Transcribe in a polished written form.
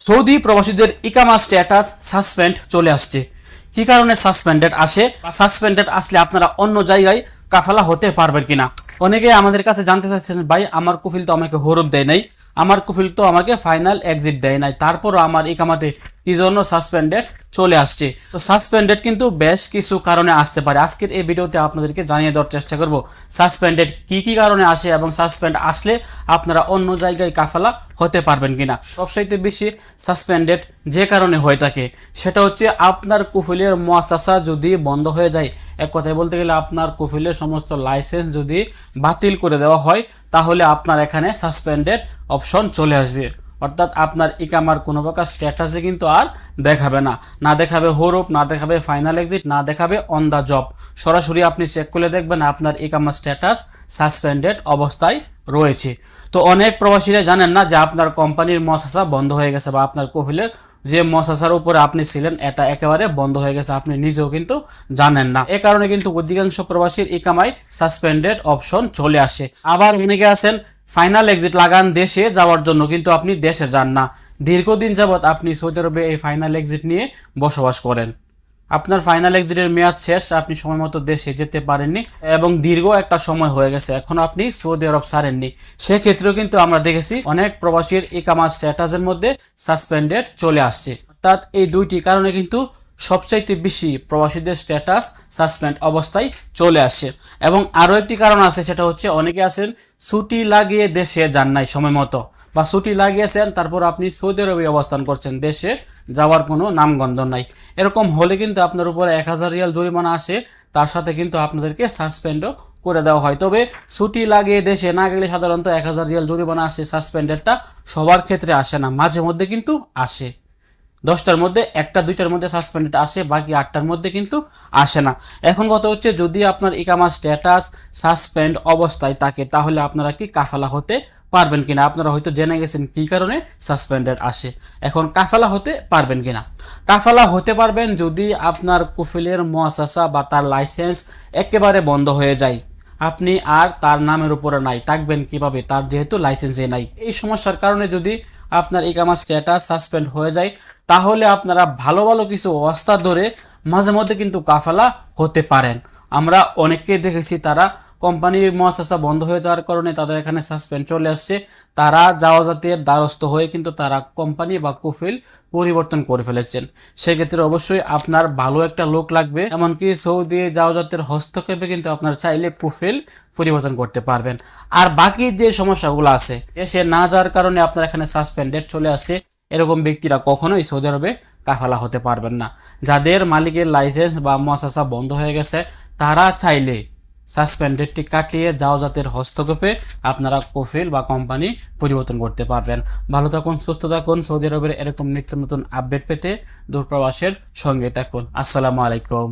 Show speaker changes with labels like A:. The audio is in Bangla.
A: সৌদি প্রবাসীদের ইকামা স্ট্যাটাস সাসপেন্ড চলে আসছে। কি কারণে সাসপেন্ডেড আসে বা সাসপেন্ডেড আসলে আপনারা অন্য জায়গায় কাফালা হতে পারবেন কিনা। অনেকে আমাদের কাছে জানতে চাচ্ছেন, ভাই আমার কুফিল তো আমাকে হরফ দেয় নাই, আমার কুফিল তো আমাকে ফাইনাল এক্সিট দেয় নাই, তারপরও আমার ইকামাতে কি জন্য সাসপেন্ডেড চলে আসছে। তো সাসপেন্ডেড কিন্তু বেশ কিছু কারণে আসতে পারে। আজকের এই ভিডিওতে আপনাদেরকে জানিয়ে দেওয়ার চেষ্টা করব সাসপেন্ডেড কি কি কারণে আসে এবং সাসপেন্ড আসলে আপনারা অন্য জায়গায় কাফালা হতে পারবেন কিনা। সবচাইতে বেশি সাসপেন্ডেড যে কারণে হয়ে থাকে সেটা হচ্ছে আপনার কুফিলের মুআসসাসা যদি বন্ধ হয়ে যায়, এক কথায় বলতে গেলে আপনার কুফিলের সমস্ত লাইসেন্স যদি বাতিল করে দেওয়া হয়, তাহলে আপনার এখানে সাসপেন্ডেড অপশন চলে আসবে। অর্থাৎ আপনার ইকামার কোনো প্রকার স্ট্যাটাসে কিন্তু আর দেখাবে না, না দেখাবে হরফ, না দেখাবে ফাইনাল এক্সিট, না দেখাবে অন দ্য জব। সরাসরি আপনি চেক করে দেখবেন আপনার ইকামার স্ট্যাটাস সাসপেন্ডেড অবস্থায় রয়েছে। তো অনেক প্রবাসীরা জানেন না যে আপনার কোম্পানির মুআসসাসা বন্ধ হয়ে গেছে বা আপনার কফিলের যে মুআসসাসার উপরে আপনি ছিলেন এটা একেবারে বন্ধ হয়ে গেছে, আপনি নিজেও কিন্তু জানেন না। এ কারণে কিন্তু অধিকাংশ প্রবাসীর ইকামায় সাসপেন্ডেড অপশন চলে আসে। আবার অনেকে আছেন ফাইনাল এক্সিট লাগান দেশে যাওয়ার জন্য, কিন্তু আপনি দেশে যান না, দীর্ঘদিন যাবৎ আপনি সৌদি আরবে এই ফাইনাল এক্সিট নিয়ে বসবাস করেন। আপনার ফাইনাল এক্সিটের মেয়াদ শেষ, আপনি সময় মতো দেশে যেতে পারেননি এবং দীর্ঘ একটা সময় হয়ে গেছে, এখন আপনি সৌদি আরব ছাড়েননি। সেক্ষেত্রেও কিন্তু আমরা দেখেছি অনেক প্রবাসীর ইকামা স্ট্যাটাসের মধ্যে সাসপেন্ডেড চলে আসছে। অর্থাৎ এই দুইটি কারণে কিন্তু সবচাইতে বেশি প্রবাসীদের স্ট্যাটাস সাসপেন্ড অবস্থায় চলে আসে। এবং আরও একটি কারণ আছে, সেটা হচ্ছে অনেকে আছেন ছুটি লাগিয়ে দেশে যান নাই সময় মতো, বা ছুটি লাগিয়েছেন তারপর আপনি সৌদি আরবে অবস্থান করছেন, দেশে যাওয়ার কোনো নামগন্ধ নাই। এরকম হলে কিন্তু আপনার উপরে 1000 রিয়াল জরিমানা আসে, তার সাথে কিন্তু আপনাদেরকে সাসপেন্ডও করে দেওয়া হয়। তবে ছুটি লাগিয়ে দেশে না গেলে সাধারণত 1000 রিয়াল জরিমানা আসে, সাসপেন্ডেডটা সবার ক্ষেত্রে আসে না, মাঝে মধ্যে কিন্তু আসে। 10টার মধ্যে 1টা 2টার মধ্যে সাসপেন্ডেড আসে, বাকি 8টার মধ্যে কিন্তু আসে না। এখন কথা হচ্ছে, যদি আপনার ইকামা স্ট্যাটাস সাসপেন্ড অবস্থায় থাকে তাহলে আপনারা কি কাফালা হতে পারবেন কিনা। আপনারা হয়তো জেনে গেছেন কি কারণে সাসপেন্ডেড আসে, এখন কাফালা হতে পারবেন কিনা। কাফালা হতে পারবেন যদি আপনার কুফিলের মুআসসাসা বা তার লাইসেন্স একেবারে বন্ধ হয়ে যায়, আপনি আর তার নামের উপরে নাই, থাকবেন কিভাবে, তার যেহেতু লাইসেন্সে নাই। এই সমস্যার কারণে যদি আপনার ইকামা স্ট্যাটাস সাসপেন্ড হয়ে যায়, তাহলে আপনারা ভালো ভালো কিছু অবস্থা ধরে মাঝে মধ্যে কিন্তু কাফালা হতে পারেন। আমরা অনেককে দেখেছি তারা কোম্পানির মুআসসাসা বন্ধ হয়ে যাওয়ার কারণে তাদের এখানে সাসপেন্ড চলে আসছে, তারা জাওয়াজাতের দ্বারস্থ হয়ে কিন্তু তারা কোম্পানি বা কুফিল পরিবর্তন করে ফেলেছেন। সেক্ষেত্রে অবশ্যই আপনার ভালো একটা লোক লাগবে, এমনকি সৌদি জাওয়াজাতের হস্তক্ষেপে কিন্তু আপনার চাইলে কুফিল পরিবর্তন করতে পারবেন। আর বাকি যে সমস্যাগুলো আছে, এসে না যাওয়ার কারণে আপনার এখানে সাসপেন্ডেড চলে আসছে, এরকম ব্যক্তিরা কখনোই সৌদি আরবে কাফালা হতে পারবেন না। যাদের মালিকের লাইসেন্স বা মুআসসাসা বন্ধ হয়ে গেছে, তারা চাইলে সাসপেন্ডেডটি কাটিয়ে জাওয়াজাতের হস্তক্ষেপে আপনারা কফিল বা কোম্পানি পরিবর্তন করতে পারবেন। ভালো থাকুন, সুস্থ থাকুন। সৌদি আরবের এরকম নিত্য নতুন আপডেট পেতে দূরপ্রবাসের সঙ্গে থাকুন। আসসালামু আলাইকুম।